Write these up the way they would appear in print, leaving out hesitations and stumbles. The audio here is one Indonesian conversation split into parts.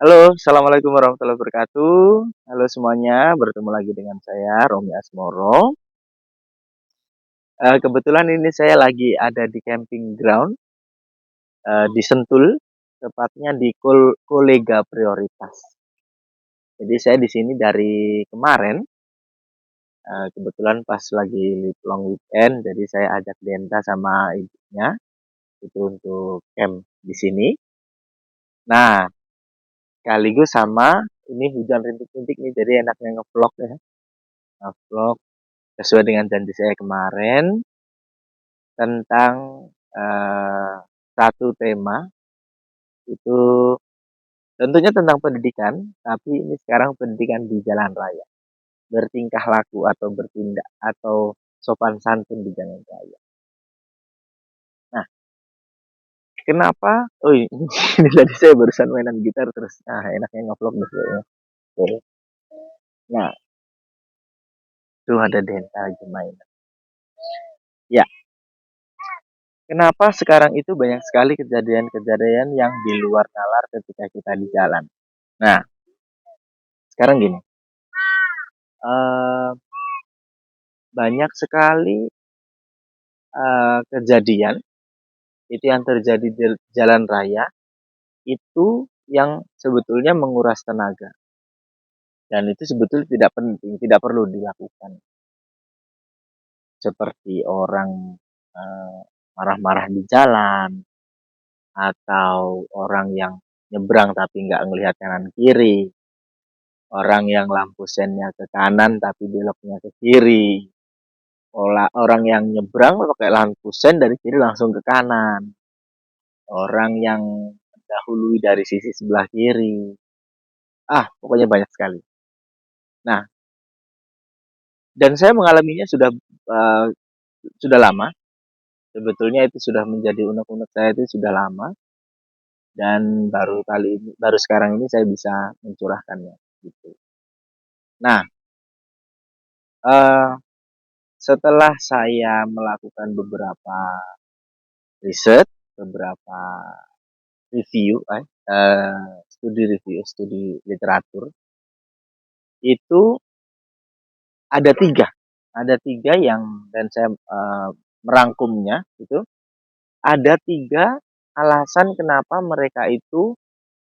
Halo, assalamualaikum warahmatullahi wabarakatuh. Halo semuanya, bertemu lagi dengan saya Romi Asmoro. Kebetulan ini saya lagi ada di camping ground di Sentul, tepatnya di Kolega Prioritas. Jadi saya di sini dari kemarin, kebetulan pas lagi long weekend, jadi saya ajak Denta sama ibunya itu untuk camp di sini. Nah, sekaligus sama ini hujan rintik-rintik nih, jadi enaknya ngevlog ya, ngevlog sesuai dengan janji saya kemarin tentang eh, satu tema itu tentunya tentang pendidikan, tapi ini sekarang pendidikan di jalan raya, bertingkah laku atau bertindak atau sopan santun di jalan raya. Nah, kenapa? Oh ini tadi saya barusan mainan gitar terus, enaknya ngevlog deh kayaknya. Oke. Nah, tuh ada Denta lagi main. Ya, kenapa sekarang itu banyak sekali kejadian-kejadian yang di luar nalar ketika kita di jalan. Nah, sekarang gini, eh, banyak sekali kejadian itu yang terjadi di jalan raya itu yang sebetulnya menguras tenaga dan itu sebetulnya tidak penting, tidak perlu dilakukan. Seperti orang eh, marah-marah di jalan atau orang yang nyebrang tapi nggak ngelihat kanan kiri, orang yang lampu sennya ke kanan tapi beloknya ke kiri, orang yang nyebrang pakai lampu sen dari kiri langsung ke kanan, orang yang mendahului dari sisi sebelah kiri. Pokoknya banyak sekali. Nah, dan saya mengalaminya uh, sudah lama. Sebetulnya itu sudah menjadi unek-unek saya itu sudah lama dan baru sekarang ini saya bisa mencurahkannya gitu. Nah, uh, setelah saya melakukan beberapa riset, beberapa studi literatur, itu ada tiga, yang dan saya merangkumnya itu ada tiga alasan kenapa mereka itu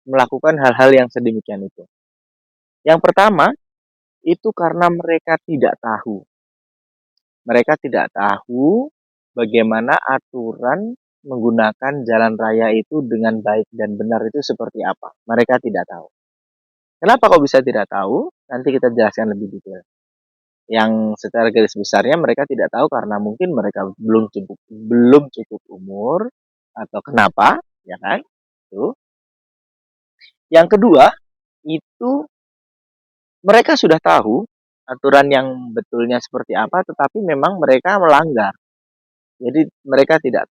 melakukan hal-hal yang sedemikian itu. Yang pertama itu karena mereka tidak tahu. Mereka tidak tahu bagaimana aturan menggunakan jalan raya itu dengan baik dan benar itu seperti apa. Mereka tidak tahu. Kenapa kok bisa tidak tahu? Nanti kita jelaskan lebih detail. Yang secara garis besarnya mereka tidak tahu karena mungkin mereka belum cukup umur atau kenapa, ya kan? Itu. Yang kedua, itu mereka sudah tahu aturan yang betulnya seperti apa, tetapi memang mereka melanggar. Jadi mereka tidak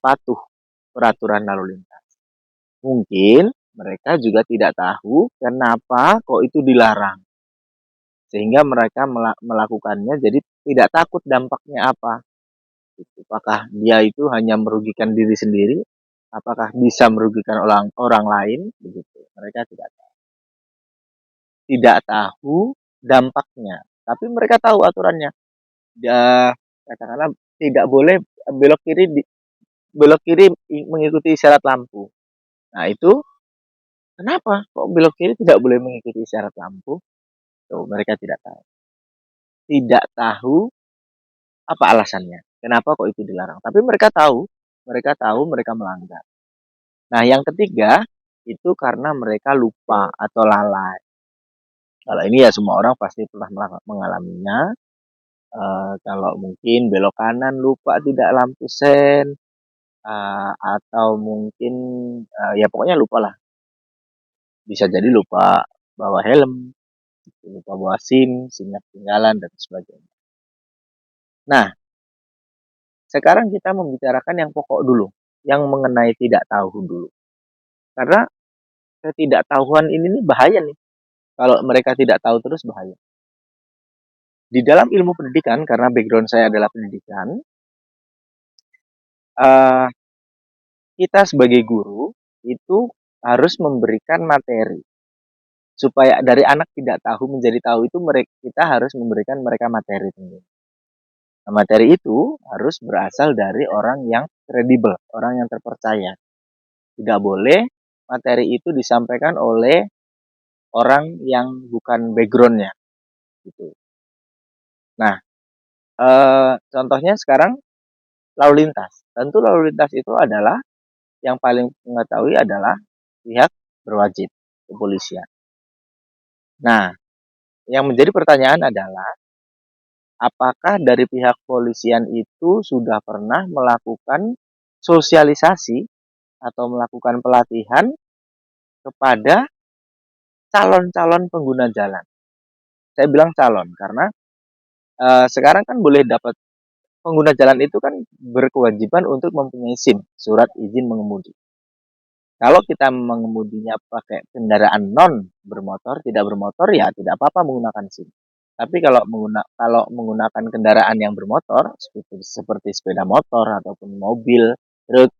patuh peraturan lalu lintas. Mungkin mereka juga tidak tahu kenapa kok itu dilarang. Sehingga mereka melakukannya jadi tidak takut dampaknya apa. Apakah dia itu hanya merugikan diri sendiri? Apakah bisa merugikan orang lain? Begitu. Mereka tidak tahu dampaknya. Tapi mereka tahu aturannya. Ya, katakanlah tidak boleh belok kiri belok kiri mengikuti isyarat lampu. Nah, itu kenapa kok belok kiri tidak boleh mengikuti isyarat lampu? Tuh, mereka tidak tahu. Tidak tahu apa alasannya. Kenapa kok itu dilarang? Tapi mereka tahu mereka melanggar. Nah, yang ketiga itu karena mereka lupa atau lalai. Kalau ini ya semua orang pasti pernah mengalaminya. Kalau mungkin belok kanan lupa tidak lampu sen, atau mungkin ya pokoknya lupa lah. Bisa jadi lupa bawa helm, lupa bawa SIM-nya ketinggalan dan sebagainya. Nah, sekarang kita membicarakan yang pokok dulu, yang mengenai tidak tahu dulu. Karena ketidaktahuan ini nih bahaya nih. Kalau mereka tidak tahu terus bahaya. Di dalam ilmu pendidikan, karena background saya adalah pendidikan, uh, kita sebagai guru itu harus memberikan materi. Supaya dari anak tidak tahu menjadi tahu itu kita harus memberikan mereka materi tentunya. Nah, materi itu harus berasal dari orang yang kredibel, orang yang terpercaya. Tidak boleh materi itu disampaikan oleh orang yang bukan backgroundnya, gitu. Nah, contohnya sekarang lalu lintas. Tentu lalu lintas itu adalah yang paling mengetahui adalah pihak berwajib, kepolisian. Nah, yang menjadi pertanyaan adalah apakah dari pihak kepolisian itu sudah pernah melakukan sosialisasi atau melakukan pelatihan kepada calon-calon pengguna jalan. Saya bilang calon karena sekarang kan boleh dapat pengguna jalan itu kan berkewajiban untuk mempunyai SIM, surat izin mengemudi. Kalau kita mengemudinya pakai kendaraan non bermotor, tidak bermotor ya tidak apa-apa menggunakan SIM. Tapi kalau menggunakan kendaraan yang bermotor seperti sepeda motor ataupun mobil, truk,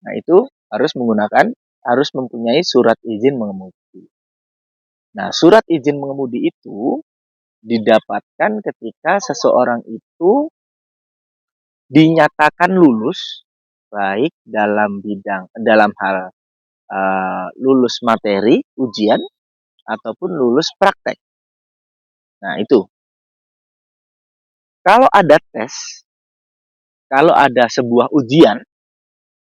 nah itu harus mempunyai surat izin mengemudi. Nah, surat izin mengemudi itu didapatkan ketika seseorang itu dinyatakan lulus baik dalam hal lulus materi ujian ataupun lulus praktek. Nah, itu. Kalau ada tes, kalau ada sebuah ujian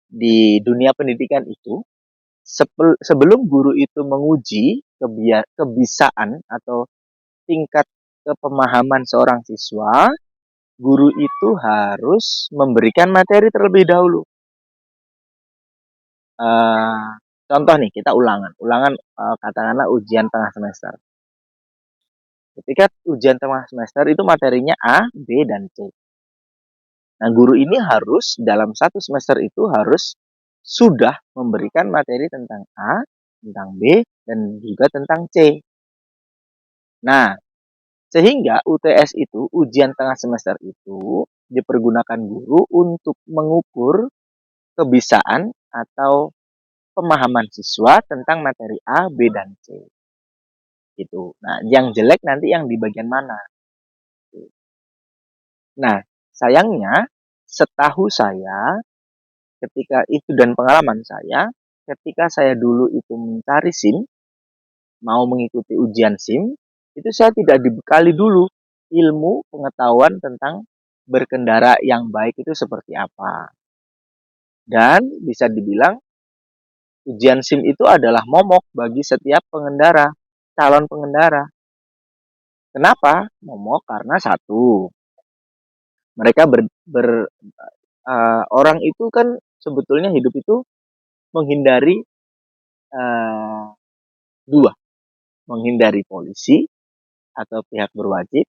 di dunia pendidikan itu, sebelum guru itu menguji kebisaan atau tingkat kepemahaman seorang siswa, guru itu harus memberikan materi terlebih dahulu. Contoh nih, kita ulangan katakanlah ujian tengah semester. Ketika ujian tengah semester itu materinya A, B, dan C. Nah, guru ini harus dalam satu semester itu harus sudah memberikan materi tentang A, tentang B, dan juga tentang C. Nah, sehingga UTS itu, ujian tengah semester itu, dipergunakan guru untuk mengukur kebisaan atau pemahaman siswa tentang materi A, B, dan C. Gitu. Nah, yang jelek nanti yang di bagian mana? Nah, sayangnya setahu saya ketika itu dan pengalaman saya, ketika saya dulu itu mencari SIM, mau mengikuti ujian SIM, itu saya tidak dibekali dulu ilmu pengetahuan tentang berkendara yang baik itu seperti apa. Dan bisa dibilang ujian SIM itu adalah momok bagi setiap pengendara, calon pengendara. Kenapa? Momok karena satu, mereka orang itu kan sebetulnya hidup itu menghindari uh, dua, menghindari polisi atau pihak berwajib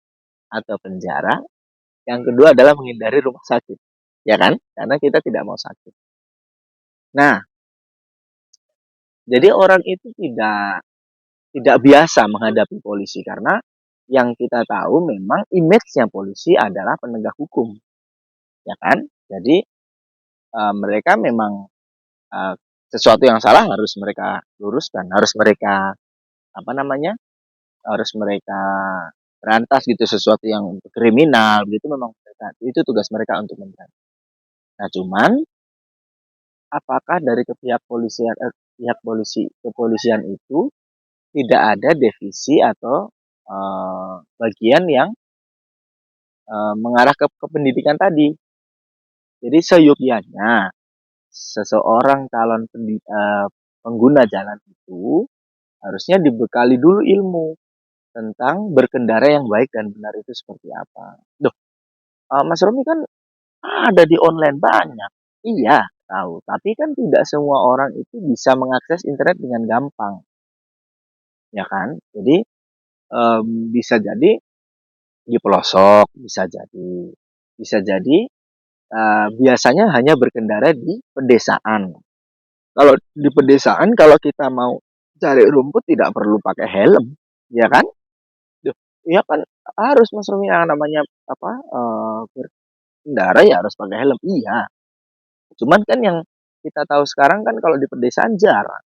atau penjara. Yang kedua adalah menghindari rumah sakit, ya kan? Karena kita tidak mau sakit. Nah, jadi orang itu tidak biasa menghadapi polisi karena yang kita tahu memang image-nya polisi adalah penegak hukum, ya kan? Jadi mereka memang sesuatu yang salah harus mereka luruskan, harus mereka harus mereka berantas gitu, sesuatu yang kriminal gitu memang itu tugas mereka untuk memberantas. Nah, cuman apakah dari pihak kepolisian itu tidak ada divisi atau bagian yang mengarah ke pendidikan tadi. Jadi seyogyanya seseorang calon pengguna jalan itu harusnya dibekali dulu ilmu tentang berkendara yang baik dan benar itu seperti apa. Duh, Mas Romi kan ada di online banyak. Iya, tahu. Tapi kan tidak semua orang itu bisa mengakses internet dengan gampang. Ya kan? Jadi bisa jadi di pelosok, bisa jadi biasanya hanya berkendara di pedesaan. Kalau di pedesaan, kalau kita mau cari rumput tidak perlu pakai helm, ya kan? Duh, ya kan harus Mas Romi yang namanya berkendara ya harus pakai helm. Iya. Cuman kan yang kita tahu sekarang kan kalau di pedesaan jarang.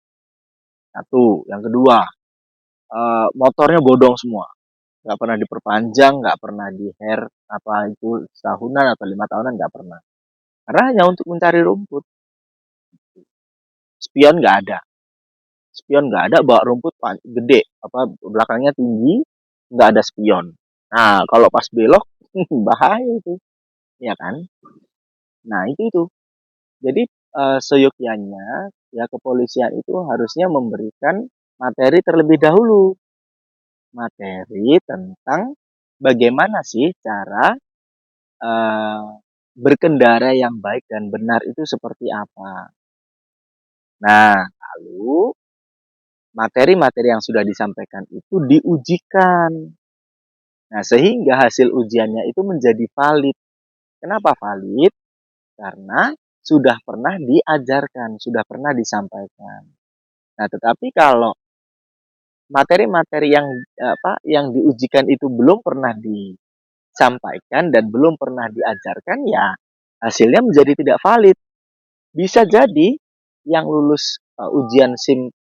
Satu, yang kedua, motornya bodong semua, nggak pernah diperpanjang, nggak pernah di hair apa itu setahunan atau 5 tahunan nggak pernah. Karena hanya untuk mencari rumput. Spion nggak ada, spion nggak ada, bawa rumput gede, apa belakangnya tinggi, nggak ada spion. Nah, kalau pas belok bahaya itu, ya kan? Nah, itu. Jadi seyogyanya ya kepolisian itu harusnya memberikan materi terlebih dahulu, materi tentang bagaimana sih cara eh, berkendara yang baik dan benar itu seperti apa. Nah, lalu materi-materi yang sudah disampaikan itu diujikan. Nah, sehingga hasil ujiannya itu menjadi valid. Kenapa valid? Karena sudah pernah diajarkan, sudah pernah disampaikan. Nah, tetapi kalau materi-materi yang diujikan itu belum pernah disampaikan dan belum pernah diajarkan, ya hasilnya menjadi tidak valid. Bisa jadi yang lulus ujian SIM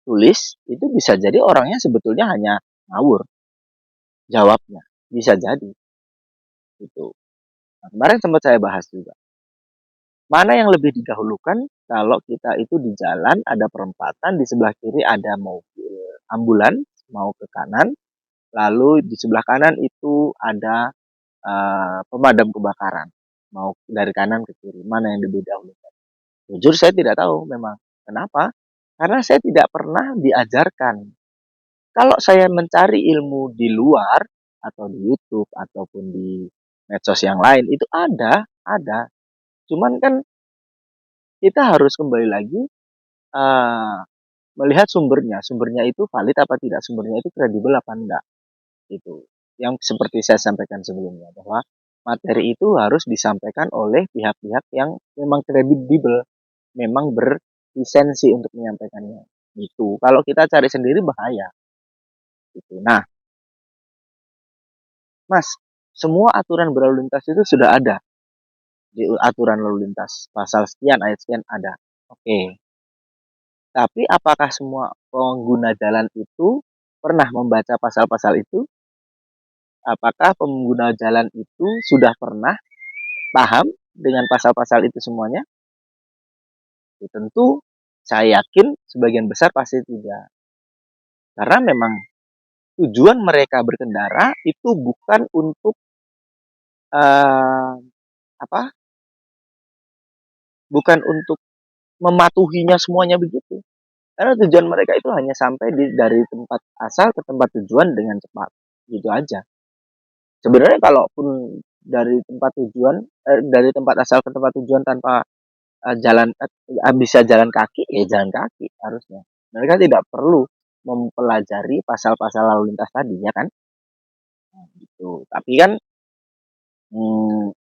tulis itu bisa jadi orangnya sebetulnya hanya ngawur jawabnya, bisa jadi itu. Nah, kemarin sempat saya bahas juga. Mana yang lebih didahulukan kalau kita itu di jalan ada perempatan, di sebelah kiri ada mobil ambulans mau ke kanan, lalu di sebelah kanan itu ada pemadam kebakaran mau dari kanan ke kiri, mana yang lebih dahulukan? Jujur saya tidak tahu memang. Kenapa? Karena saya tidak pernah diajarkan. Kalau saya mencari ilmu di luar atau di YouTube ataupun di medsos yang lain itu ada. Cuman kan kita harus kembali lagi uh, melihat sumbernya. Sumbernya itu valid apa tidak? Sumbernya itu kredibel apa enggak? Itu. Yang seperti saya sampaikan sebelumnya bahwa materi itu harus disampaikan oleh pihak-pihak yang memang kredibel, memang berlisensi untuk menyampaikannya. Itu. Kalau kita cari sendiri bahaya. Gitu. Nah, Mas, semua aturan berlalu lintas itu sudah ada di aturan lalu lintas. Pasal sekian, ayat sekian ada. Oke. Tapi apakah semua pengguna jalan itu pernah membaca pasal-pasal itu? Apakah pengguna jalan itu sudah pernah paham dengan pasal-pasal itu semuanya? Ya, tentu saya yakin sebagian besar pasti tidak. Karena memang tujuan mereka berkendara itu bukan untuk uh, apa? Bukan untuk mematuhinya semuanya begitu. Karena tujuan mereka itu hanya sampai dari tempat asal ke tempat tujuan dengan cepat. Gitu aja. Sebenarnya kalaupun dari tempat asal ke tempat tujuan tanpa bisa jalan kaki, ya jalan kaki harusnya. Mereka tidak perlu mempelajari pasal-pasal lalu lintas tadi, ya kan? Gitu. Tapi kan,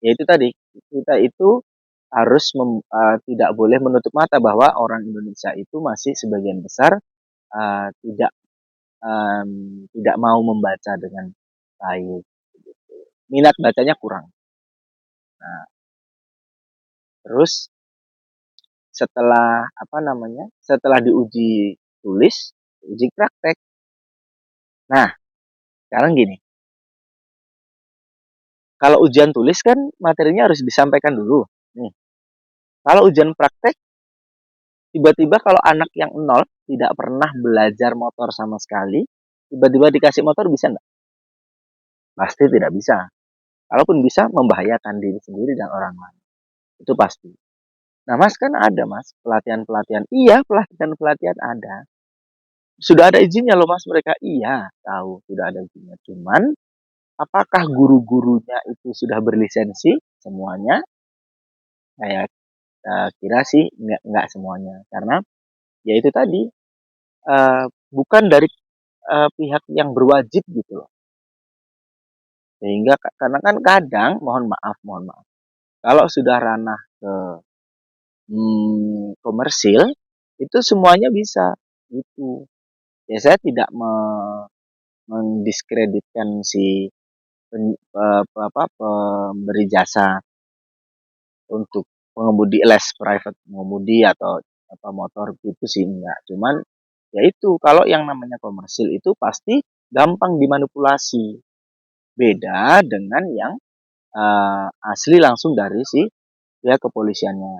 ya itu tadi kita itu harus tidak boleh menutup mata bahwa orang Indonesia itu masih sebagian besar tidak tidak mau membaca dengan baik. Gitu. Minat bacanya kurang. Nah, terus setelah apa namanya? Setelah diuji tulis, uji praktek. Nah, sekarang gini, kalau ujian tulis kan materinya harus disampaikan dulu. Nih, kalau ujian praktek, tiba-tiba kalau anak yang nol tidak pernah belajar motor sama sekali, tiba-tiba dikasih motor bisa nggak? Pasti tidak bisa. Kalaupun bisa, membahayakan diri sendiri dan orang lain. Itu pasti. Nah, Mas kan ada, Mas, pelatihan-pelatihan. Iya, pelatihan-pelatihan ada. Sudah ada izinnya loh, Mas, mereka. Iya, tahu, sudah ada izinnya. Cuman, apakah guru-gurunya itu sudah berlisensi semuanya? Saya kira sih nggak semuanya. Karena, ya itu tadi, bukan dari pihak yang berwajib gitu loh. Sehingga, karena kan kadang, mohon maaf. Kalau sudah ranah ke komersil, itu semuanya bisa. Gitu. Ya saya tidak mendiskreditkan si pemberi jasa untuk pengemudi les private mengemudi atau apa motor gitu sih enggak. Cuman ya itu kalau yang namanya komersil itu pasti gampang dimanipulasi. Beda dengan yang asli langsung dari si pihak kepolisiannya.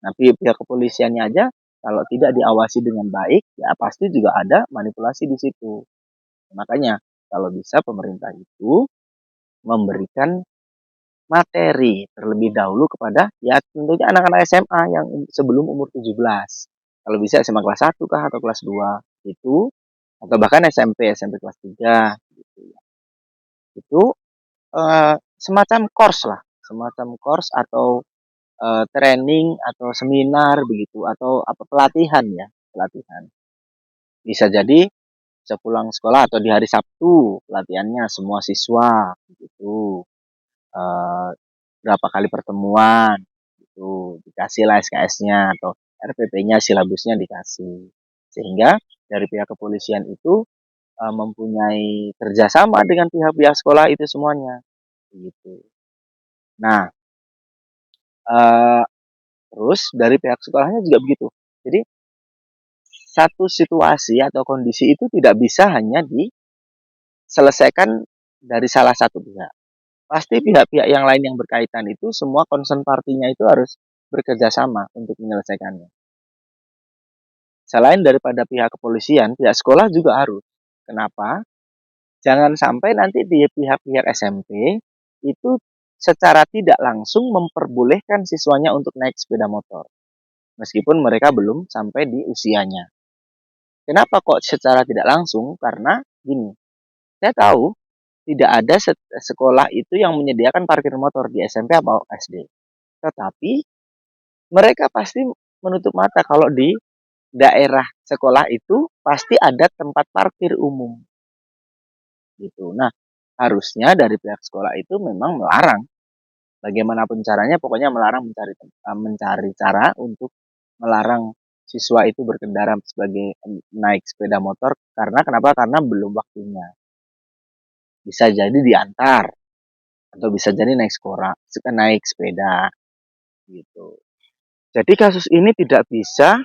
Nah, pihak kepolisiannya aja kalau tidak diawasi dengan baik, ya pasti juga ada manipulasi di situ. Makanya kalau bisa pemerintah itu memberikan materi terlebih dahulu kepada ya tentunya anak-anak SMA yang sebelum umur 17. Kalau bisa SMA kelas 1 kah atau kelas 2 itu atau bahkan SMP kelas 3 gitu ya. Itu semacam course lah, semacam course atau training atau seminar begitu atau apa pelatihan ya, pelatihan. Bisa jadi sepulang sekolah atau di hari Sabtu pelatihannya semua siswa gitu. Eh, berapa kali pertemuan gitu dikasih lah SKS-nya atau RPP-nya silabusnya dikasih sehingga dari pihak kepolisian itu mempunyai kerjasama dengan pihak-pihak sekolah itu semuanya gitu. Nah, eh, terus dari pihak sekolahnya juga begitu. Jadi satu situasi atau kondisi itu tidak bisa hanya diselesaikan dari salah satu pihak. Pasti pihak-pihak yang lain yang berkaitan itu semua concern partinya itu harus bekerja sama untuk menyelesaikannya. Selain daripada pihak kepolisian, pihak sekolah juga harus. Kenapa? Jangan sampai nanti di pihak-pihak SMP itu secara tidak langsung memperbolehkan siswanya untuk naik sepeda motor. Meskipun mereka belum sampai di usianya. Kenapa kok secara tidak langsung? Karena gini, saya tahu tidak ada sekolah itu yang menyediakan parkir motor di SMP atau SD. Tetapi mereka pasti menutup mata kalau di daerah sekolah itu pasti ada tempat parkir umum gitu. Nah, harusnya dari pihak sekolah itu memang melarang bagaimanapun caranya pokoknya melarang mencari cara untuk melarang siswa itu berkendara sebagai naik sepeda motor karena kenapa? Karena belum waktunya. Bisa jadi diantar atau bisa jadi naik sekolah, naik sepeda gitu. Jadi kasus ini tidak bisa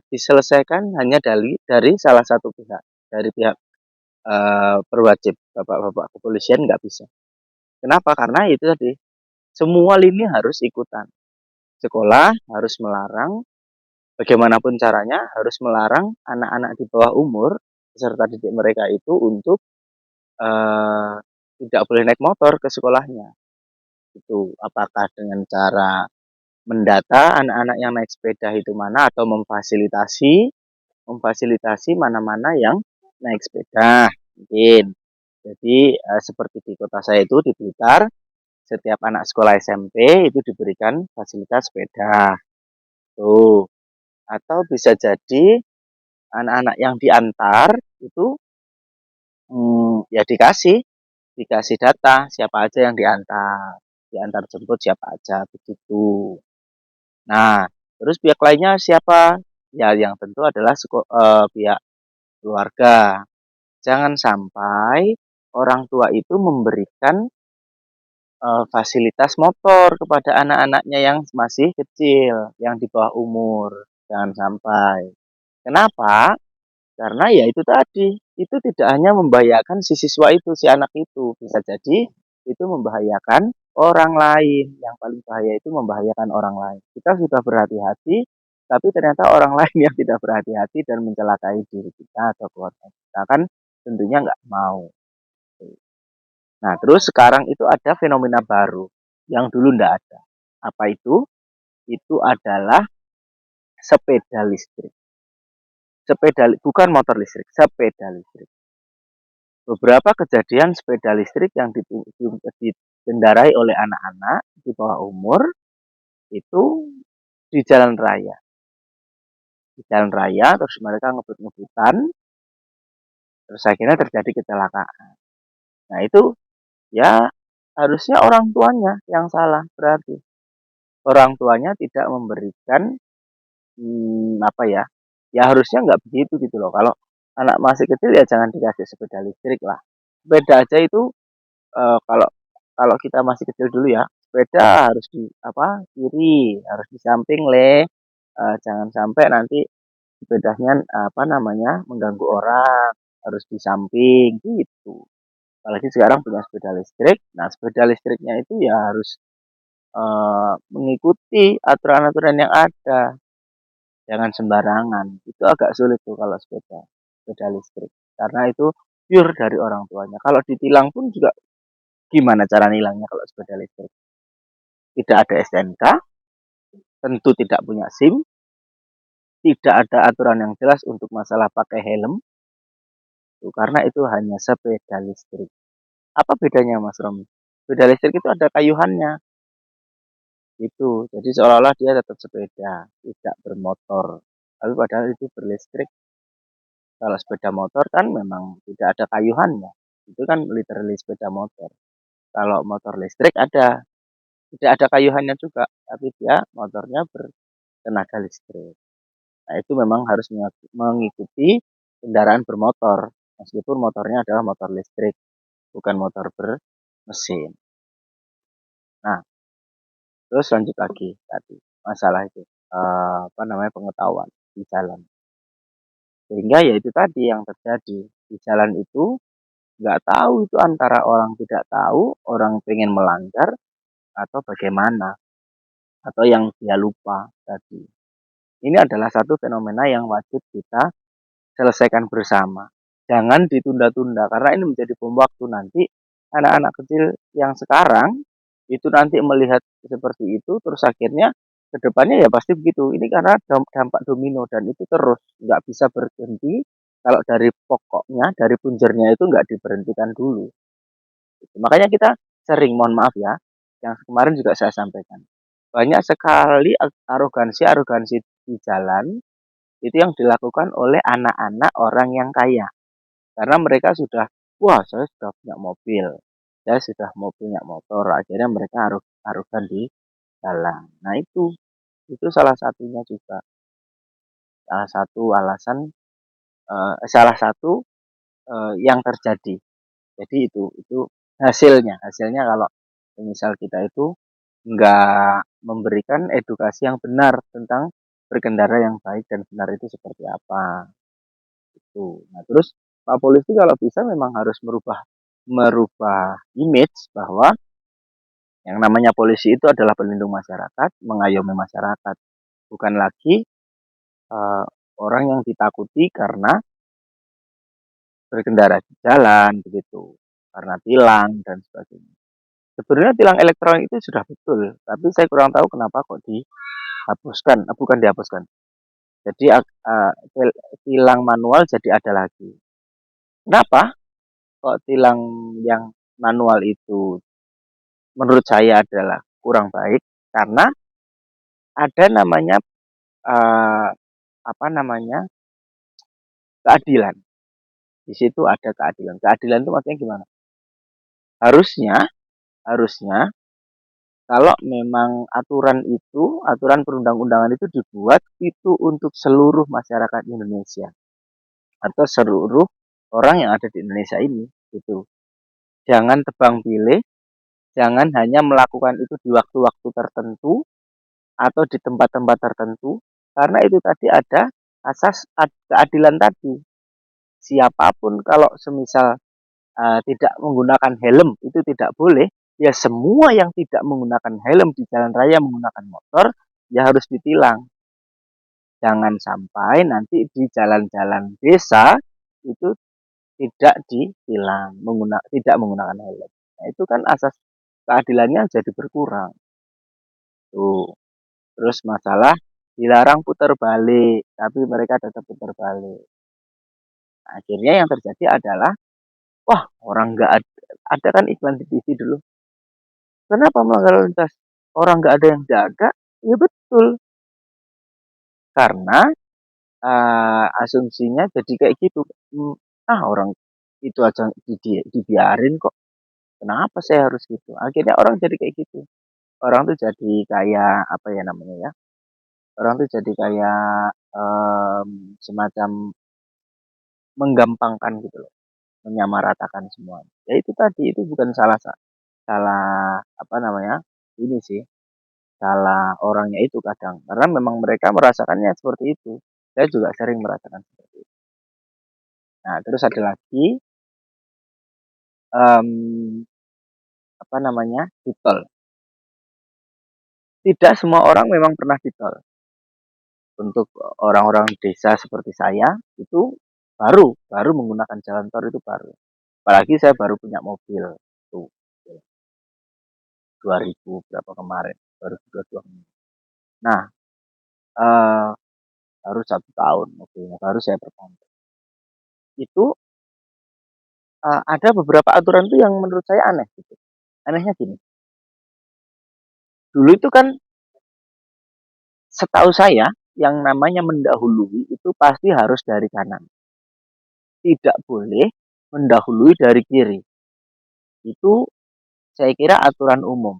diselesaikan hanya dari salah satu pihak, dari pihak berwajib bapak-bapak kepolisian nggak bisa. Kenapa? Karena itu tadi semua lini harus ikutan. Sekolah harus melarang, bagaimanapun caranya harus melarang anak-anak di bawah umur peserta didik mereka itu untuk eh, tidak boleh naik motor ke sekolahnya. Itu apakah dengan cara mendata anak-anak yang naik sepeda itu mana atau memfasilitasi memfasilitasi mana-mana yang naik sepeda mungkin. Jadi seperti di kota saya itu di Blitar, setiap anak sekolah SMP itu diberikan fasilitas sepeda. Tuh. Atau bisa jadi anak-anak yang diantar itu ya dikasih data siapa aja yang diantar jemput siapa aja begitu. Nah, terus pihak lainnya siapa? Ya yang tentu adalah pihak keluarga. Jangan sampai orang tua itu memberikan fasilitas motor kepada anak-anaknya yang masih kecil, yang di bawah umur. Jangan sampai. Kenapa? Karena ya itu tadi, itu tidak hanya membahayakan si siswa itu, si anak itu, bisa jadi itu membahayakan orang lain. Yang paling bahaya itu membahayakan orang lain. Kita sudah berhati-hati, tapi ternyata orang lain yang tidak berhati-hati dan mencelakai diri kita atau keluarga kita kan tentunya nggak mau. Nah, terus sekarang itu ada fenomena baru yang dulu nggak ada. Apa itu? Itu adalah sepeda listrik. Sepeda bukan motor listrik, sepeda listrik. Beberapa kejadian sepeda listrik yang dikendarai oleh anak-anak di bawah umur itu di jalan raya. Di jalan raya terus mereka ngebut-ngebutan terus akhirnya terjadi kecelakaan. Nah, itu ya harusnya orang tuanya yang salah berarti. Orang tuanya tidak memberikan apa ya? Ya harusnya nggak begitu gitu loh. Kalau anak masih kecil ya jangan dikasih sepeda listrik lah. Sepeda aja itu kalau kalau kita masih kecil dulu ya, sepeda harus di kiri, harus di samping jangan sampai nanti sepedanya mengganggu orang, harus di samping gitu. Apalagi sekarang punya sepeda listrik. Nah, sepeda listriknya itu ya harus mengikuti aturan-aturan yang ada. Jangan sembarangan. Itu agak sulit tuh kalau sepeda listrik. Karena itu pure dari orang tuanya. Kalau ditilang pun juga gimana cara nilangnya kalau sepeda listrik? Tidak ada STNK, tentu tidak punya SIM, tidak ada aturan yang jelas untuk masalah pakai helm, tuh, karena itu hanya sepeda listrik. Apa bedanya Mas Romi? Sepeda listrik itu ada kayuhannya, itu. Jadi seolah-olah dia tetap sepeda, tidak bermotor. Tapi padahal itu berlistrik. Kalau sepeda motor kan memang tidak ada kayuhannya. Itu kan literally sepeda motor. Kalau motor listrik tidak ada kayuhannya juga, tapi dia motornya bertenaga listrik. Nah, itu memang harus mengikuti kendaraan bermotor, meskipun motornya adalah motor listrik, bukan motor bermesin. Nah, terus lanjut lagi tadi masalah itu pengetahuan di jalan. Sehingga ya itu tadi yang terjadi di jalan itu nggak tahu itu antara orang tidak tahu, orang pengen melanggar atau bagaimana, atau yang dia lupa tadi. Ini adalah satu fenomena yang wajib kita selesaikan bersama. Jangan ditunda-tunda karena ini menjadi bom waktu nanti anak-anak kecil yang sekarang itu nanti melihat seperti itu terus akhirnya kedepannya ya pasti begitu. Ini karena dampak domino dan itu terus nggak bisa berhenti kalau dari pokoknya dari punjernya itu nggak diberhentikan dulu. Makanya kita sering mohon maaf ya, yang kemarin juga saya sampaikan banyak sekali arogansi di jalan itu yang dilakukan oleh anak-anak orang yang kaya. Karena mereka sudah, wah saya sudah punya mobil, saya sudah mau punya motor, akhirnya mereka arogan di jalan. Nah itu salah satunya juga, salah satu alasan, salah satu yang terjadi. Jadi itu hasilnya kalau misal kita itu nggak memberikan edukasi yang benar tentang berkendara yang baik dan benar itu seperti apa. Itu. Nah, terus Pak Polisi kalau bisa memang harus merubah merubah image bahwa yang namanya polisi itu adalah pelindung masyarakat, mengayomi masyarakat, bukan lagi uh, orang yang ditakuti karena berkendara di jalan begitu, karena tilang dan sebagainya. Sebenarnya tilang elektronik itu sudah betul, tapi saya kurang tahu kenapa kok dihapuskan, bukan dihapuskan. Jadi tilang manual jadi ada lagi. Kenapa? Kok tilang yang manual itu menurut saya adalah kurang baik karena ada namanya uh, apa namanya keadilan. Di situ ada keadilan. Keadilan itu maksudnya gimana? Harusnya harusnya kalau memang aturan perundang-undangan itu dibuat itu untuk seluruh masyarakat Indonesia atau seluruh orang yang ada di Indonesia ini gitu. Jangan tebang pilih, jangan hanya melakukan itu di waktu-waktu tertentu atau di tempat-tempat tertentu karena itu tadi ada asas keadilan tadi. Siapapun kalau semisal tidak menggunakan helm itu tidak boleh, ya semua yang tidak menggunakan helm di jalan raya menggunakan motor ya harus ditilang. Jangan sampai nanti di jalan-jalan desa itu tidak ditilang tidak menggunakan helm. Nah, itu kan asas keadilannya jadi berkurang. Tuh. Terus masalah dilarang putar balik, tapi mereka tetap putar balik. Nah, akhirnya yang terjadi adalah, wah orang nggak ada kan iklan di TV dulu. Kenapa melanggar lalu lintas? Orang nggak ada yang jaga? Ya betul, karena asumsinya jadi kayak gitu. Orang itu aja dibiarin kok. Kenapa saya harus gitu? Akhirnya orang jadi kayak gitu. Orang tuh jadi kayak apa ya namanya ya? Orang tuh jadi kayak semacam menggampangkan gitu loh, menyamaratakan semua. Ya itu tadi itu bukan salah salah apa namanya ini sih, salah orangnya itu kadang. Karena memang mereka merasakannya seperti itu. Saya juga sering merasakan seperti itu. Nah, terus ada lagi, apa namanya, ditol. Tidak semua orang memang pernah ditol. Untuk orang-orang desa seperti saya, itu baru menggunakan jalan tol itu baru. Apalagi saya baru punya mobil tuh 2000 berapa kemarin, baru 22. Nah, eh, baru 1 tahun mobilnya, baru saya perpanjang. Itu ada beberapa aturan tuh yang menurut saya aneh gitu. Anehnya gini, dulu itu kan setahu saya yang namanya mendahului itu pasti harus dari kanan. Tidak boleh mendahului dari kiri. Itu saya kira aturan umum.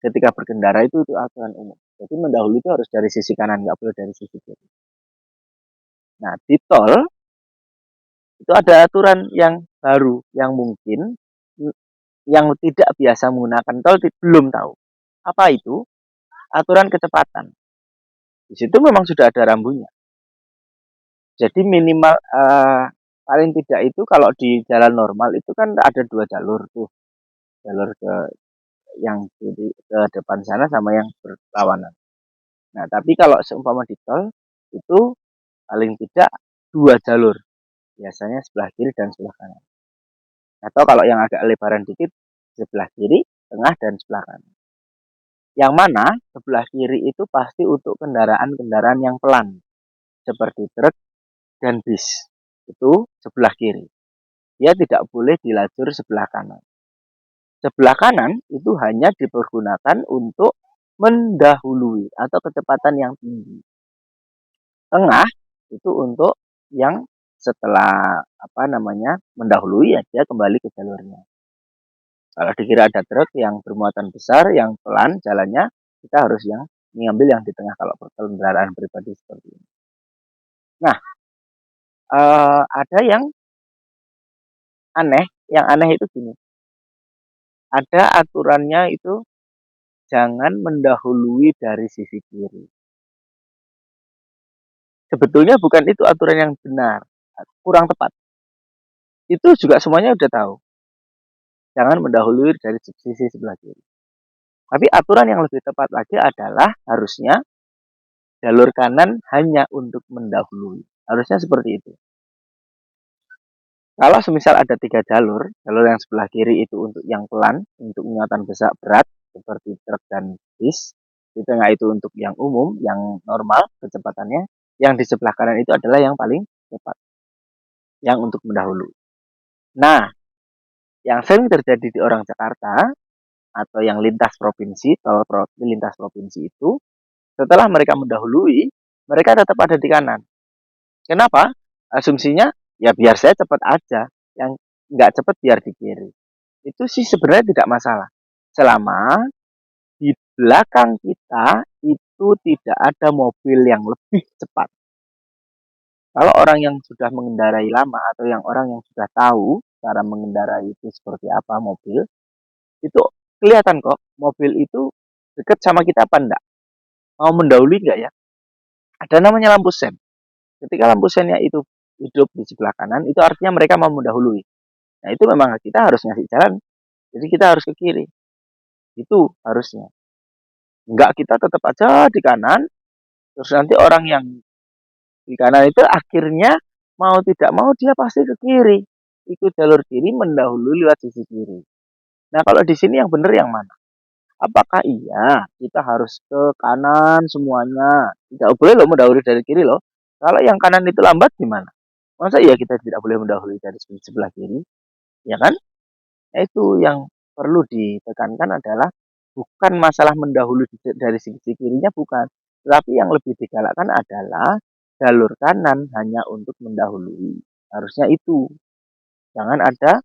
Ketika berkendara itu aturan umum. Jadi mendahului itu harus dari sisi kanan, nggak boleh dari sisi kiri. Nah, di tol itu ada aturan yang baru yang mungkin yang tidak biasa menggunakan tol belum tahu. Apa itu? Aturan kecepatan. Di situ memang sudah ada rambunya. Jadi minimal paling tidak itu kalau di jalan normal itu kan ada 2 jalur tuh. Jalur ke yang ke depan sana sama yang berlawanan. Nah, tapi kalau seumpama di tol itu paling tidak 2 jalur. Biasanya sebelah kiri dan sebelah kanan. Atau kalau yang agak lebaran dikit sebelah kiri, tengah dan sebelah kanan. Yang mana sebelah kiri itu pasti untuk kendaraan-kendaraan yang pelan seperti truk dan bis. Itu sebelah kiri. Dia tidak boleh di lajur sebelah kanan. Sebelah kanan itu hanya dipergunakan untuk mendahului atau kecepatan yang tinggi. Tengah itu untuk yang setelah apa namanya mendahului ya dia kembali ke jalurnya. Kalau dikira ada truk yang bermuatan besar yang pelan jalannya, kita harus yang mengambil yang di tengah kalau kendaraan pribadi seperti ini. Nah, ada yang aneh. Yang aneh itu gini. Ada aturannya itu jangan mendahului dari sisi kiri. Sebetulnya bukan itu aturan yang benar, kurang tepat. Itu juga semuanya udah tahu. Jangan mendahului dari sisi sebelah kiri. Tapi aturan yang lebih tepat lagi adalah harusnya jalur kanan hanya untuk mendahului. Harusnya seperti itu. Kalau semisal ada 3 jalur, jalur yang sebelah kiri itu untuk yang pelan, untuk muatan besar berat, seperti truk dan bis. Di tengah itu untuk yang umum, yang normal kecepatannya. Yang di sebelah kanan itu adalah yang paling cepat, yang untuk mendahului. Nah, yang sering terjadi di orang Jakarta, atau yang lintas provinsi, tol lintas provinsi itu, setelah mereka mendahului, mereka tetap ada di kanan. Kenapa? Asumsinya, ya biar saya cepat aja. Yang nggak cepat biar di kiri. Itu sih sebenarnya tidak masalah. Selama di belakang kita itu tidak ada mobil yang lebih cepat. Kalau orang yang sudah mengendarai lama atau yang orang yang sudah tahu cara mengendarai itu seperti apa mobil, itu kelihatan kok mobil itu dekat sama kita apa enggak. Mau mendahului enggak ya? Ada namanya lampu sen. Ketika lampu sennya itu hidup di sebelah kanan, itu artinya mereka mau mendahului. Nah, itu memang kita harus ngasih jalan. Jadi kita harus ke kiri. Itu harusnya. Enggak, kita tetap aja di kanan, terus nanti orang yang di kanan itu akhirnya mau tidak mau dia pasti ke kiri. Ikut jalur kiri mendahului lewat sisi kiri. Nah, kalau di sini yang benar yang mana? Apakah iya kita harus ke kanan semuanya? Tidak boleh loh mendahului dari kiri loh. Kalau yang kanan itu lambat gimana? Masa iya kita tidak boleh mendahului dari sebelah kiri? Ya kan? Itu yang perlu ditekankan adalah bukan masalah mendahului dari sisi kirinya, bukan. Tetapi yang lebih digalakkan adalah jalur kanan hanya untuk mendahului. Harusnya itu. Jangan ada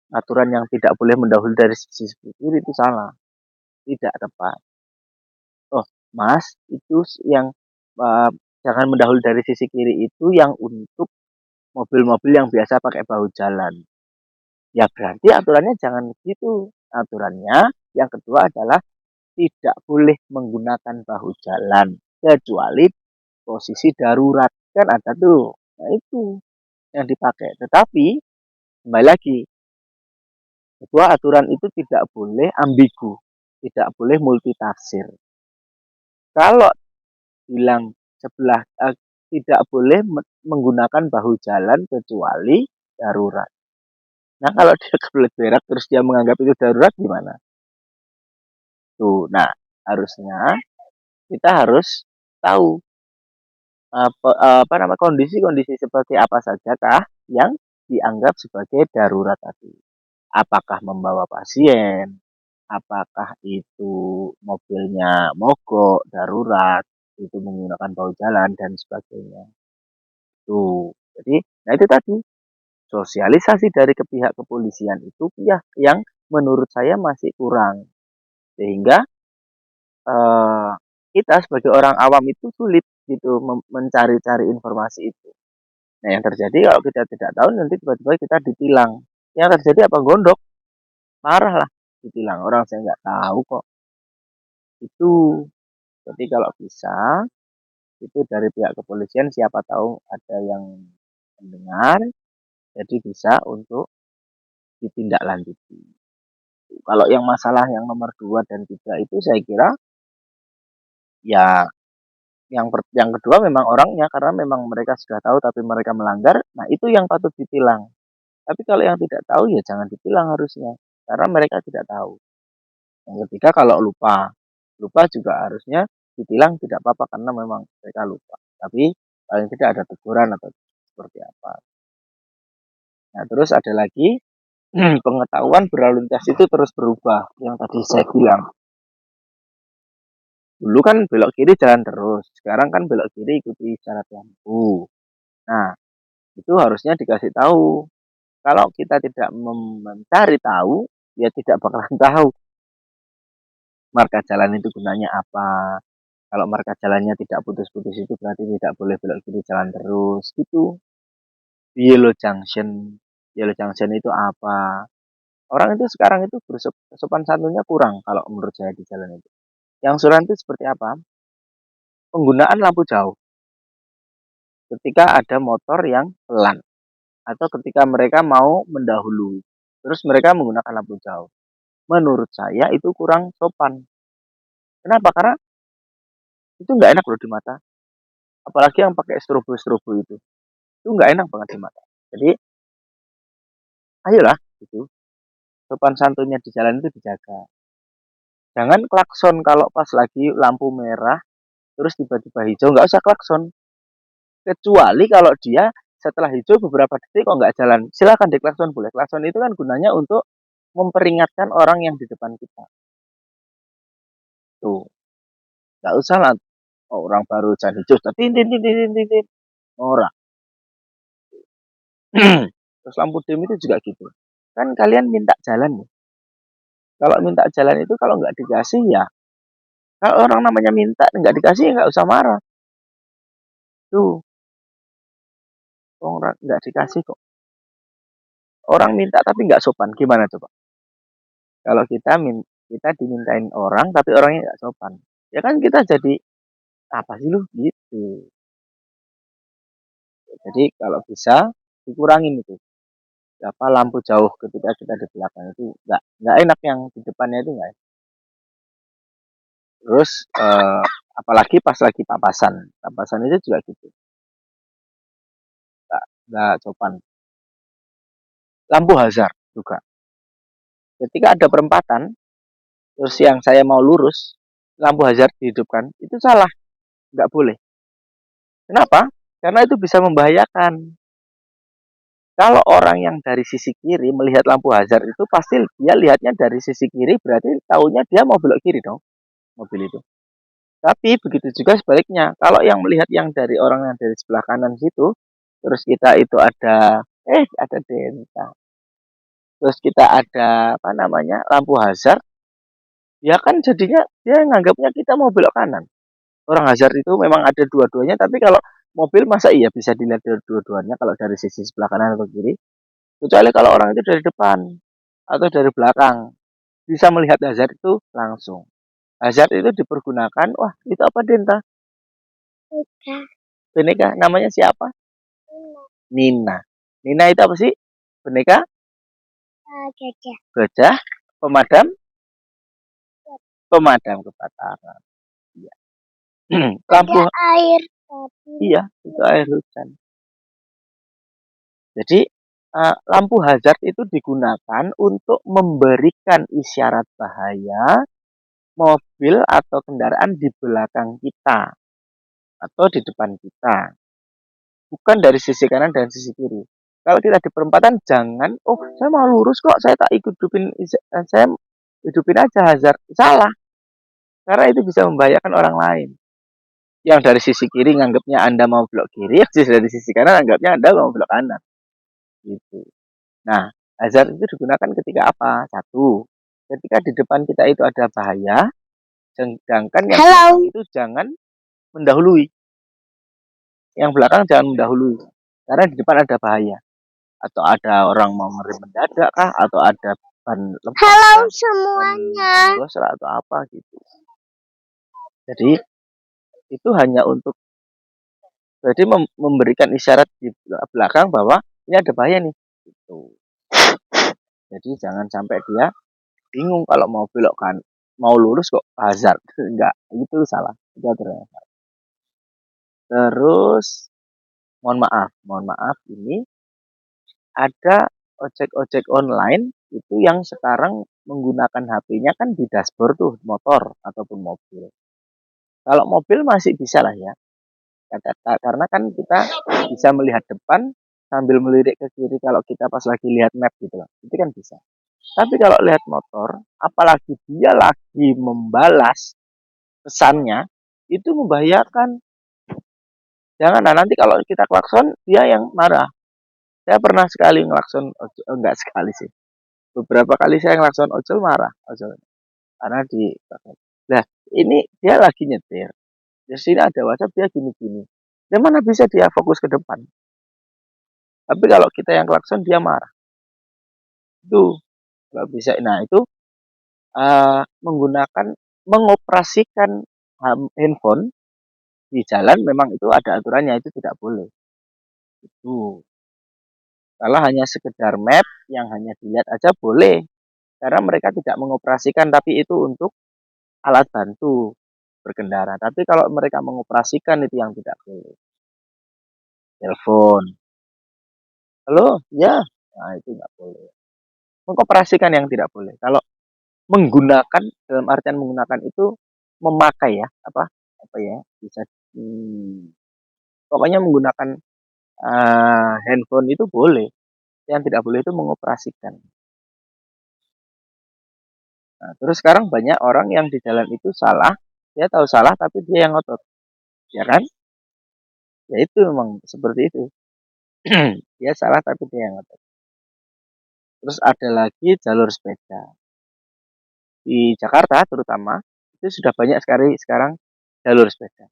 aturan yang tidak boleh mendahului dari sisi kiri, itu salah. Tidak tepat. Oh, Mas, itu yang uh, jangan mendahului dari sisi kiri itu yang untuk mobil-mobil yang biasa pakai bahu jalan. Ya berarti aturannya jangan gitu. Aturannya Yang kedua adalah tidak boleh menggunakan bahu jalan kecuali posisi darurat. Kan ada tuh. Nah, itu yang dipakai. Tetapi kembali lagi, bahwa aturan itu tidak boleh ambigu, tidak boleh multitafsir. Kalau bilang sebelah tidak boleh menggunakan bahu jalan kecuali darurat. Nah, kalau dia kebelet berak terus dia menganggap itu darurat gimana? Tuh, nah harusnya kita harus tahu apa nama kondisi-kondisi seperti apa sajakah yang dianggap sebagai darurat tadi. Apakah membawa pasien, apakah itu mobilnya mogok, darurat, itu menggunakan bahu jalan dan sebagainya. Tuh, jadi, nah itu tadi sosialisasi dari pihak kepolisian itu ya yang menurut saya masih kurang, sehingga eh, kita sebagai orang awam itu sulit gitu mencari-cari informasi itu. Nah yang terjadi kalau kita tidak tahu nanti tiba-tiba kita ditilang. Yang terjadi apa? Gondok, marah lah, ditilang orang saya nggak tahu kok. Itu jadi kalau bisa itu dari pihak kepolisian siapa tahu ada yang mendengar jadi bisa untuk ditindaklanjuti. Kalau yang masalah yang nomor 2 dan 3 itu saya kira ya yang kedua memang orangnya karena memang mereka sudah tahu tapi mereka melanggar, nah itu yang patut ditilang. Tapi kalau yang tidak tahu ya jangan ditilang harusnya karena mereka tidak tahu. Yang ketiga kalau lupa, lupa juga harusnya ditilang tidak apa-apa karena memang mereka lupa. Tapi paling tidak ada teguran atau seperti apa. Nah terus ada lagi pengetahuan berlalu lintas itu terus berubah yang tadi saya bilang. Dulu kan belok kiri jalan terus, sekarang kan belok kiri ikuti isyarat lampu. Nah, itu harusnya dikasih tahu. Kalau kita tidak mencari tahu, ya tidak bakalan tahu marka jalan itu gunanya apa. Kalau marka jalannya tidak putus-putus itu berarti tidak boleh belok kiri jalan terus. Gitu. Yellow junction. Yellow junction itu apa? Orang itu sekarang itu bersopan santunnya kurang kalau menurut saya di jalan itu. Yang suran itu seperti apa? Penggunaan lampu jauh. Ketika ada motor yang pelan atau ketika mereka mau mendahului, terus mereka menggunakan lampu jauh. Menurut saya itu kurang sopan. Kenapa? Karena itu nggak enak loh di mata. Apalagi yang pakai strobo-strobo itu nggak enak banget di mata. Jadi ayolah gitu, sopan santunnya di jalan itu dijaga. Jangan klakson kalau pas lagi lampu merah, terus tiba-tiba hijau, nggak usah klakson. Kecuali kalau dia setelah hijau beberapa detik kok nggak jalan, silakan diklakson boleh. Klakson itu kan gunanya untuk memperingatkan orang yang di depan kita. Tuh, nggak usah lah orang baru jalan hijau, tin tin tin tin tin tin orang. Terus lampu dim itu juga gitu. Kan kalian minta jalan nih. Kalau minta jalan itu kalau nggak dikasih ya, kalau orang namanya minta nggak dikasih ya nggak usah marah. Tuh, orang nggak dikasih kok. Orang minta tapi nggak sopan, gimana coba? Kalau kita dimintain orang tapi orangnya nggak sopan, ya kan kita jadi apa sih lu gitu. Jadi kalau bisa dikurangin itu. Apa lampu jauh ketika kita di belakang itu nggak enak yang di depannya itu nggak enak. Terus apalagi pas lagi papasan itu juga gitu, nggak sopan. Lampu hazard juga. Ketika ada perempatan, terus yang saya mau lurus, lampu hazard dihidupkan, itu salah, nggak boleh. Kenapa? Karena itu bisa membahayakan. Kalau orang yang dari sisi kiri melihat lampu hazard itu pasti dia lihatnya dari sisi kiri berarti tahunya dia mau belok kiri dong mobil itu. Tapi begitu juga sebaliknya. Kalau yang melihat yang dari orang yang dari sebelah kanan situ, terus kita itu ada delta. Terus kita ada apa namanya lampu hazard, ya kan jadinya dia nganggapnya kita mau belok kanan. Orang hazard itu memang ada dua-duanya, tapi kalau mobil masa iya bisa dilihat dari dua-duanya kalau dari sisi sebelah kanan atau kiri. Kecuali kalau orang itu dari depan atau dari belakang. bisa melihat hazard itu langsung. Hazard itu dipergunakan, wah itu apa Denta? Boneka, namanya siapa? Nina. Nina itu apa sih? Boneka? Gajah. Gajah, pemadam? Pemadam kebakaran. Iya. Lampu air. Iya, itu air hujan. Jadi lampu hazard itu digunakan untuk memberikan isyarat bahaya mobil atau kendaraan di belakang kita atau di depan kita, bukan dari sisi kanan dan sisi kiri. Kalau kita di perempatan jangan, oh saya mau lurus kok, saya tak ikut hidupin, saya hidupin aja hazard. Salah, karena itu bisa membahayakan orang lain. Yang dari sisi kiri nganggapnya Anda mau belok kiri, yang dari sisi kanan anggapnya Anda mau belok kanan. Gitu. Nah, hazard itu digunakan ketika apa? Satu, ketika di depan kita itu ada bahaya, sedangkan yang belakang itu jangan mendahului. Yang belakang jangan mendahului, karena di depan ada bahaya. Atau ada orang mau ngerem mendadak kah? Atau ada ban lepas kah? Semuanya. Ban atau apa gitu. Jadi, itu hanya untuk jadi memberikan isyarat di belakang bahwa ini ada bahaya nih. Gitu. Jadi jangan sampai dia bingung kalau mau belok kan, mau lurus kok hazard. Enggak, itu salah. Itu aturan. Terus mohon maaf ini ada ojek-ojek online itu yang sekarang menggunakan HP-nya kan di dashboard tuh motor ataupun mobil. Kalau mobil masih bisa lah ya, karena kan kita bisa melihat depan sambil melirik ke kiri kalau kita pas lagi lihat map gitu loh, itu kan bisa. Tapi kalau lihat motor, apalagi dia lagi membalas pesannya, itu membahayakan. Jangan, nah nanti kalau kita klakson, dia yang marah. Saya pernah sekali ngelakson, enggak sekali sih. Beberapa kali saya ngelakson ojol marah, ojol. Karena di, nah ini dia lagi nyetir. Di sini ada WhatsApp dia gini-gini. Dan mana bisa dia fokus ke depan. Tapi kalau kita yang klakson dia marah. Itu nggak bisa. Nah itu menggunakan mengoperasikan handphone di jalan memang itu ada aturannya, itu tidak boleh. Itu kalau hanya sekedar map yang hanya dilihat aja boleh, karena mereka tidak mengoperasikan, tapi itu untuk alat bantu berkendara. Tapi kalau mereka mengoperasikan itu yang tidak boleh. Telepon, halo, ya, nah itu nggak boleh. Mengoperasikan yang tidak boleh. Kalau menggunakan dalam artian menggunakan itu memakai ya, apa ya, bisa pokoknya menggunakan handphone itu boleh. Yang tidak boleh itu mengoperasikan. Nah, terus sekarang banyak orang yang di jalan itu salah, dia tahu salah tapi dia yang ngotot, ya kan? Ya itu memang seperti itu. Dia salah tapi dia yang ngotot. Terus ada lagi jalur sepeda. Di Jakarta terutama, itu sudah banyak sekali sekarang jalur sepeda.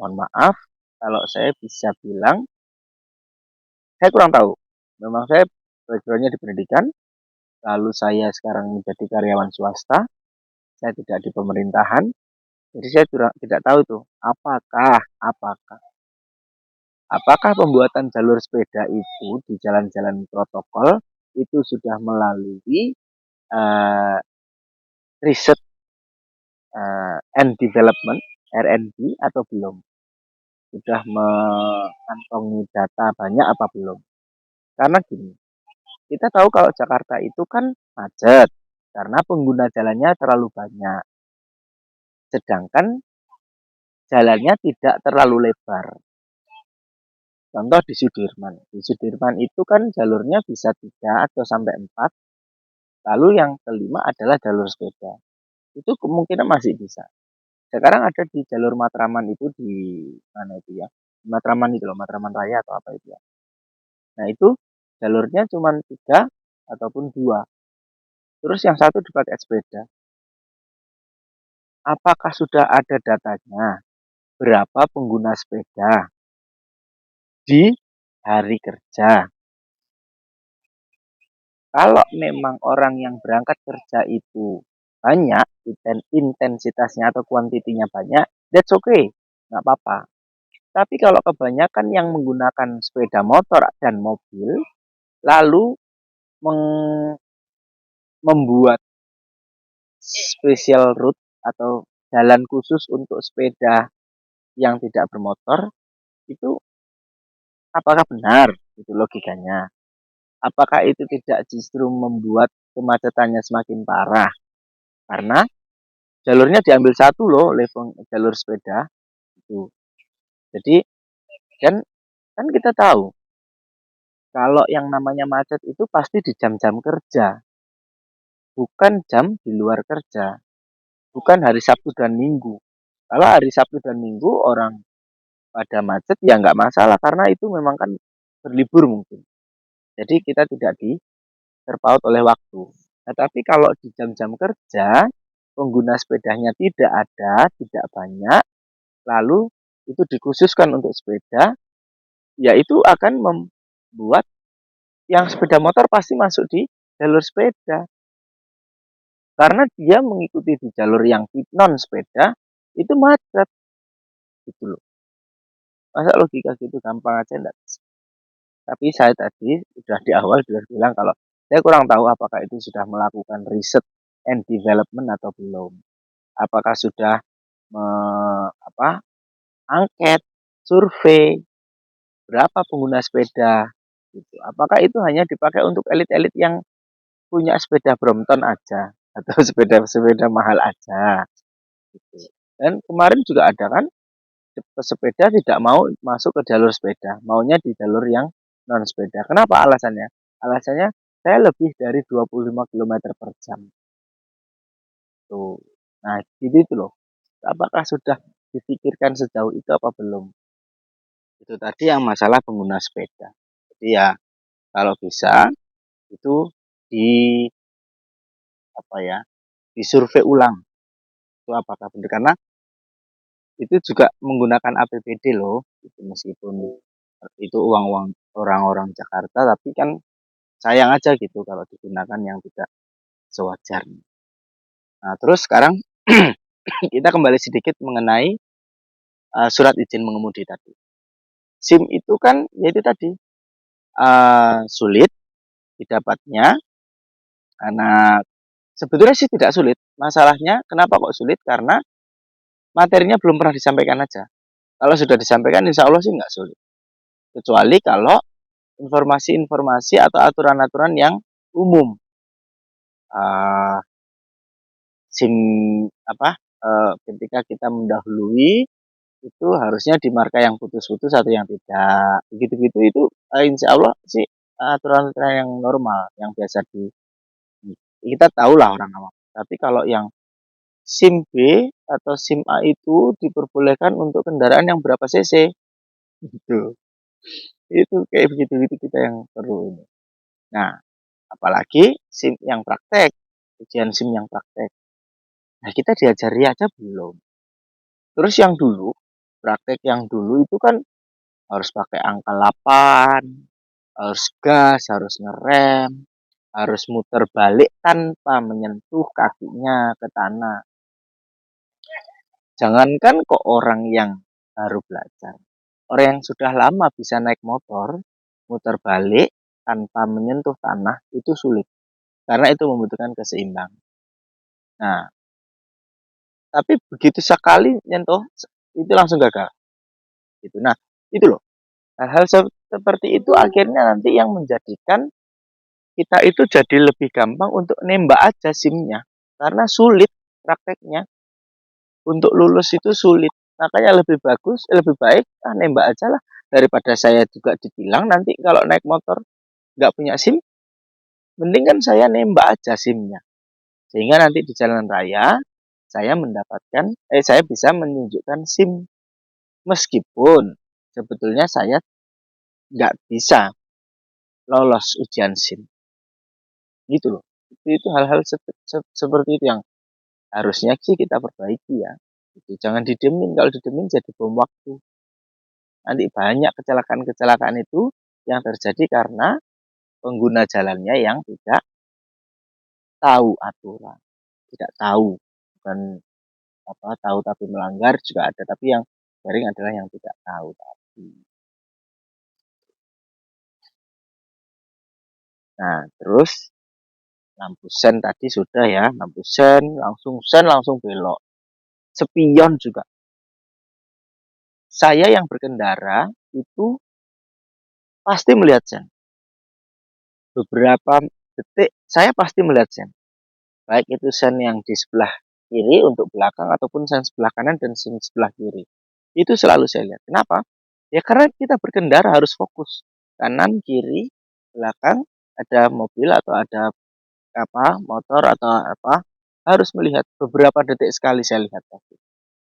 Mohon maaf, kalau saya bisa bilang, saya kurang tahu. Memang saya backgroundnya di pendidikan, lalu saya sekarang menjadi karyawan swasta, saya tidak di pemerintahan, jadi saya tidak tahu itu apakah pembuatan jalur sepeda itu di jalan-jalan protokol itu sudah melalui uh, riset and development R&D atau belum, sudah mengantongi data banyak apa belum. Karena gini, kita tahu kalau Jakarta itu kan macet karena pengguna jalannya terlalu banyak, sedangkan jalannya tidak terlalu lebar. Contoh di Sudirman. Di Sudirman itu kan jalurnya bisa 3 atau sampai 4. Lalu yang kelima adalah jalur sepeda. Itu kemungkinan masih bisa. Sekarang ada di jalur Matraman itu di mana itu ya? Matraman itu loh, Matraman Raya atau apa itu ya. Nah itu jalurnya cuma 3 ataupun 2. Terus yang satu dipakai sepeda. Apakah sudah ada datanya? Berapa pengguna sepeda di hari kerja? Kalau memang orang yang berangkat kerja itu banyak, intensitasnya atau kuantitinya banyak, that's okay, nggak apa-apa. Tapi kalau kebanyakan yang menggunakan sepeda motor dan mobil, lalu membuat special route atau jalan khusus untuk sepeda yang tidak bermotor, itu apakah benar? Itu logikanya. Apakah itu tidak justru membuat kemacetannya semakin parah? Karena jalurnya diambil satu loh oleh jalur sepeda itu. Jadi kan kan kita tahu kalau yang namanya macet itu pasti di jam-jam kerja, bukan jam di luar kerja, bukan hari Sabtu dan Minggu. Kalau hari Sabtu dan Minggu orang pada macet ya nggak masalah karena itu memang kan berlibur mungkin. Jadi kita tidak terpaut oleh waktu. Nah, tapi kalau di jam-jam kerja pengguna sepedanya tidak ada, tidak banyak, lalu itu dikhususkan untuk sepeda, ya itu akan membuat yang sepeda motor pasti masuk di jalur sepeda. Karena dia mengikuti di jalur yang non sepeda, itu macet. Gitu loh. Masa logika gitu gampang aja enggak? Tapi saya tadi sudah di awal sudah bilang kalau saya kurang tahu apakah itu sudah melakukan riset and development atau belum. Apakah sudah me, apa angket, survei berapa pengguna sepeda gitu. Apakah itu hanya dipakai untuk elit-elit yang punya sepeda Brompton aja atau sepeda-sepeda mahal aja gitu. Dan kemarin juga ada kan pesepeda tidak mau masuk ke jalur sepeda, maunya di jalur yang non sepeda. Kenapa alasannya? Alasannya saya lebih dari 25 km per jam. Tuh. Nah, gitu itu loh. Apakah sudah dipikirkan sejauh itu apa belum? Itu tadi yang masalah pengguna sepeda. Jadi ya kalau bisa itu di apa ya, disurvei ulang. Itu apakah benar karena itu juga menggunakan APBD loh. Itu meskipun itu uang-uang orang-orang Jakarta tapi kan sayang aja gitu kalau digunakan yang tidak sewajarnya. Nah, terus sekarang kita kembali sedikit mengenai surat izin mengemudi tadi. SIM itu kan yaitu tadi sulit didapatnya karena sebetulnya sih tidak sulit. Masalahnya kenapa kok sulit? Karena materinya belum pernah disampaikan aja. Kalau sudah disampaikan insya Allah sih nggak sulit. Kecuali kalau informasi-informasi atau aturan-aturan yang umum. Uh, SIM apa ketika kita mendahului itu harusnya dimarka yang putus-putus atau yang tidak begitu-gitu itu insya Allah sih aturan-aturan yang normal yang biasa kita tahu lah orang awam. Tapi kalau yang SIM B atau SIM A itu diperbolehkan untuk kendaraan yang berapa cc gitu. Itu kayak begitu-gitu kita yang perlu ini. Nah, apalagi SIM yang praktek, ujian SIM yang praktek. Nah, kita diajari aja belum. Terus yang dulu, praktek yang dulu itu kan harus pakai angka 8, harus gas, harus ngerem, harus muter balik tanpa menyentuh kakinya ke tanah. Jangankan kok orang yang baru belajar. Orang yang sudah lama bisa naik motor, muter balik tanpa menyentuh tanah itu sulit. Karena itu membutuhkan keseimbangan. Nah, tapi begitu sekali nyentuh, itu langsung gagal. Gitu. Nah, itu loh. Hal-hal seperti itu akhirnya nanti yang menjadikan kita itu jadi lebih gampang untuk nembak aja SIM-nya. Karena sulit prakteknya. Untuk lulus itu sulit. Makanya lebih bagus, lebih baik nembak aja lah. Daripada saya juga dibilang nanti kalau naik motor nggak punya SIM, mending kan saya nembak aja SIM-nya. Sehingga nanti di jalan raya, saya saya bisa menunjukkan SIM. Meskipun sebetulnya saya nggak bisa lolos ujian SIM. Gitu loh. Itu hal-hal seperti itu yang harusnya sih kita perbaiki ya. Gitu. Jangan didemin, kalau didemin jadi bom waktu. Nanti banyak kecelakaan-kecelakaan itu yang terjadi karena pengguna jalannya yang tidak tahu aturan, tidak tahu, bukan tahu tapi melanggar juga ada, tapi yang sering adalah yang tidak tahu tadi. Nah, terus lampu sen tadi sudah ya, lampu sen langsung belok. Spion juga. Saya yang berkendara itu pasti melihat sen. Beberapa detik saya pasti melihat sen. Baik itu sen yang di sebelah kiri untuk belakang ataupun sen sebelah kanan dan sen sebelah kiri. Itu selalu saya lihat. Kenapa? Ya karena kita berkendara harus fokus. Kanan, kiri, belakang, ada mobil atau ada motor atau apa, harus melihat. Beberapa detik sekali saya lihat.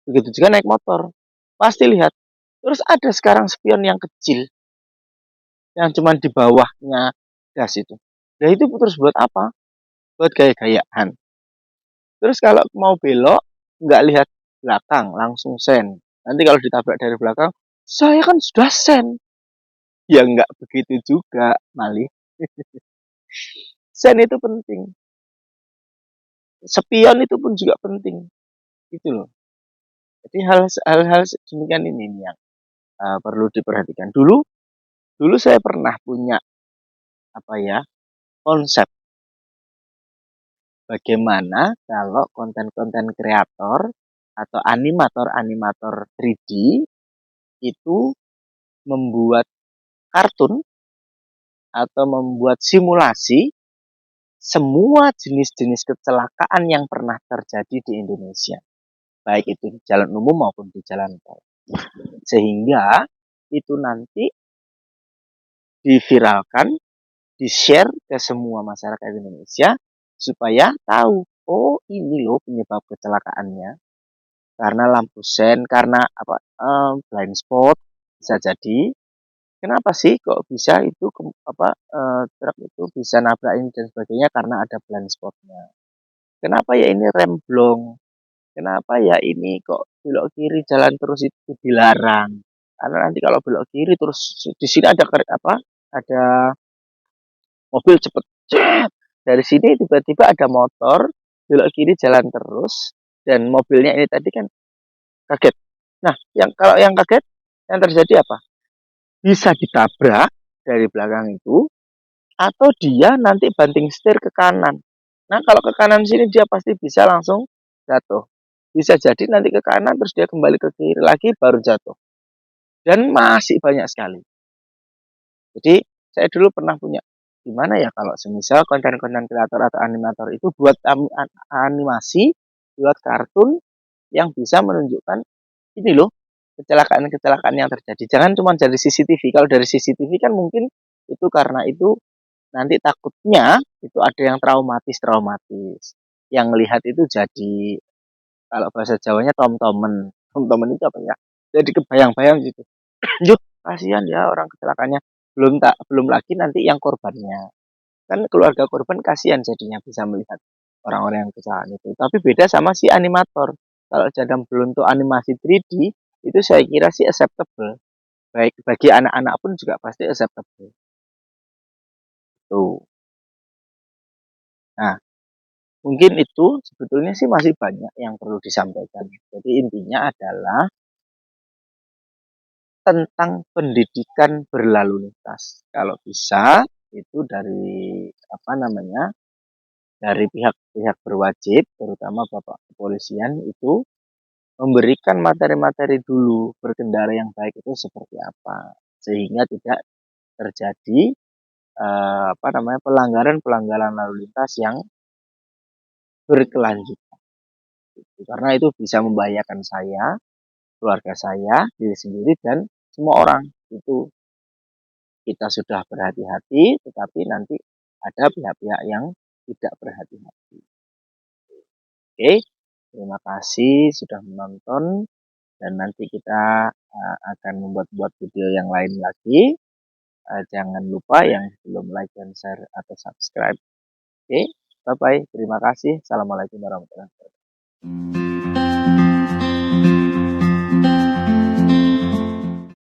Begitu juga naik motor. Pasti lihat. Terus ada sekarang spion yang kecil. Yang cuma di bawahnya gas itu. Nah itu terus buat apa? Buat gaya-gayaan. Terus kalau mau belok, nggak lihat belakang, langsung sen. Nanti kalau ditabrak dari belakang, saya kan sudah sen. Ya nggak begitu juga, Mali. Sen itu penting. Spion itu pun juga penting. Gitu loh. Jadi hal-hal demikian ini yang perlu diperhatikan. Dulu saya pernah punya konsep bagaimana kalau konten-konten kreator atau animator-animator 3D itu membuat kartun atau membuat simulasi semua jenis-jenis kecelakaan yang pernah terjadi di Indonesia, baik itu di jalan umum maupun di jalan tol. Sehingga itu nanti diviralkan, di-share ke semua masyarakat Indonesia supaya tahu, oh ini loh penyebab kecelakaannya. Karena lampu sen, karena blind spot bisa jadi. Kenapa sih kok bisa itu truk itu bisa nabrak ini dan sebagainya karena ada blind spotnya. Kenapa ya ini rem blong? Kenapa ya ini kok belok kiri jalan terus itu dilarang? Karena nanti kalau belok kiri terus di sini ada ada mobil cepet. Dari sini tiba-tiba ada motor belok kiri jalan terus dan mobilnya ini tadi kan kaget. Nah, kalau yang kaget yang terjadi apa? Bisa ditabrak dari belakang itu atau dia nanti banting setir ke kanan. Nah, kalau ke kanan sini dia pasti bisa langsung jatuh. Bisa jadi nanti ke kanan terus dia kembali ke kiri lagi baru jatuh. Dan masih banyak sekali. Jadi, saya dulu pernah punya gimana ya kalau semisal konten-konten kreator atau animator itu buat animasi, buat kartun yang bisa menunjukkan ini loh kecelakaan-kecelakaan yang terjadi. Jangan cuma dari CCTV. Kalau dari CCTV kan mungkin itu karena itu nanti takutnya itu ada yang traumatis. Yang lihat itu jadi kalau bahasa Jawanya tom-tomen. Tom-tomen itu apa ya? Jadi kebayang-bayang gitu. Yuk, kasihan ya orang kecelakaannya. Belum lagi nanti yang korbannya. Kan keluarga korban kasihan jadinya bisa melihat orang-orang yang kecelakaan itu. Tapi beda sama si animator. Kalau dalam bentuk animasi 3D itu saya kira sih acceptable. Baik bagi anak-anak pun juga pasti acceptable. Tuh. Nah, mungkin itu sebetulnya sih masih banyak yang perlu disampaikan. Jadi intinya adalah tentang pendidikan berlalu lintas. Kalau bisa itu dari dari pihak-pihak berwajib, terutama Bapak Kepolisian itu memberikan materi-materi dulu berkendara yang baik itu seperti apa, sehingga tidak terjadi pelanggaran-pelanggaran lalu lintas yang berkelanjutan. Karena itu bisa membahayakan saya, keluarga saya, diri sendiri dan semua orang. Itu kita sudah berhati-hati, tetapi nanti ada pihak-pihak yang tidak berhati-hati. Oke, terima kasih sudah menonton dan nanti kita akan membuat video yang lain lagi. Jangan lupa yang belum like dan share atau subscribe. Oke, bye bye. Terima kasih. Assalamualaikum warahmatullahi wabarakatuh.